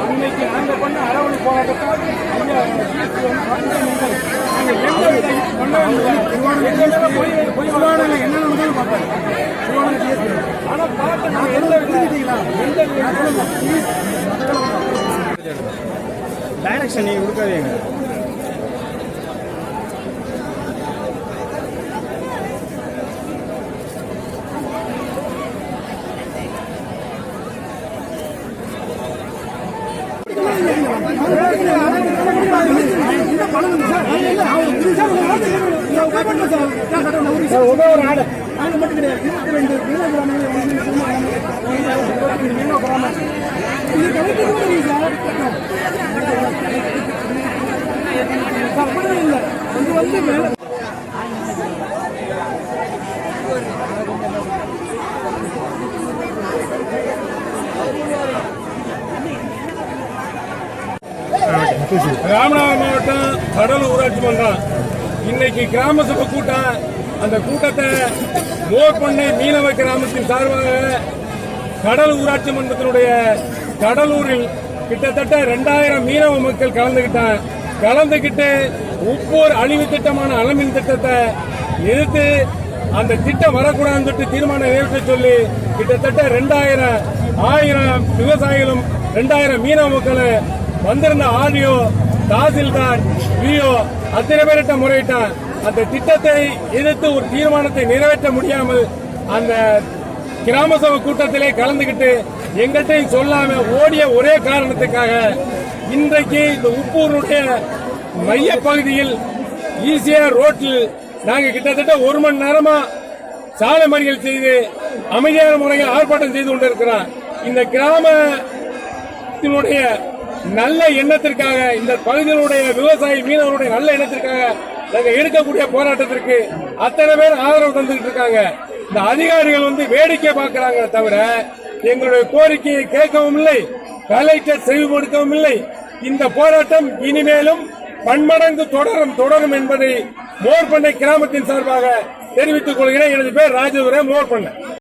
அன்னைக்கு நாங்க பண்ண அரவணை போராட்டத்தை என்னன்னு பார்ப்பாரு. ஆனா பார்த்து நான் டைரக்ஷன் நீங்க கொடுக்காதீங்க. ஒரு ஆடு நாங்க மட்டும் கிடையாது. 22 ராமநாதபுரம் மாவட்டம் கடலூர் ஊராட்சி மன்றம் இன்னைக்கு கிராம சபை கூட்டம். அந்த கூட்டத்தை மோர்பண்ணை மீனவ கிராமத்தின் சார்பாக கடலூர் ஊராட்சி மன்றத்தினுடைய கடலூரில் கிட்டத்தட்ட 2000 மீனவ மக்கள் கலந்துகிட்டு உப்பூர் அழிவு திட்டமான அலமின் திட்டத்தை எதிர்த்து அந்த திட்டம் வரக்கூடாதுன்னு தீர்மானம் நிறைவேற்ற சொல்லி கிட்டத்தட்ட 1000 விவசாயிகளும் 2000 மீனவ மக்களை வந்திருந்த ஆடியோ தாசில்தார் விஓ அத்தனை பேரிட்ட முறையிட்டார். அந்த திட்டத்தை எதிர்த்து ஒரு தீர்மானத்தை நிறைவேற்ற முடியாமல் அந்த கிராம சபை கூட்டத்திலே கலந்துகிட்டு எங்கள்கிட்ட சொல்லாம ஓடிய ஒரே காரணத்துக்காக இன்றைக்கு இந்த உப்பூருடைய மைய பகுதியில் ஈசிஆர் ரோட்டில் நாங்க கிட்டத்தட்ட 1 மணி நேரமா சாலை மறியல் செய்து அமைதியான முறையில் ஆர்ப்பாட்டம் செய்து கொண்டிருக்கிறோம். இந்த கிராமத்தினுடைய நல்ல எண்ணத்திற்காக, இந்த பகுதியினுடைய விவசாயி மீனவருடைய நல்ல எண்ணத்திற்காக நாங்க எடுக்கக்கூடிய போராட்டத்திற்கு அத்தனை பேர் ஆதரவு தந்துட்டு இருக்காங்க. இந்த அதிகாரிகள் வேடிக்கை பார்க்கிறாங்க தவிர எங்களுடைய கோரிக்கையை கேட்கவும் இல்லை, கலெக்டர் செவிமடுக்கவும் இல்லை. இந்த போராட்டம் இனிமேலும் பன்மடங்கு தொடரும் என்பதை மோர்பண்ணை கிராமத்தின் சார்பாக தெரிவித்துக் கொள்கிறேன். எனது பேர் ராஜதுரை, மோர்பண்ணை.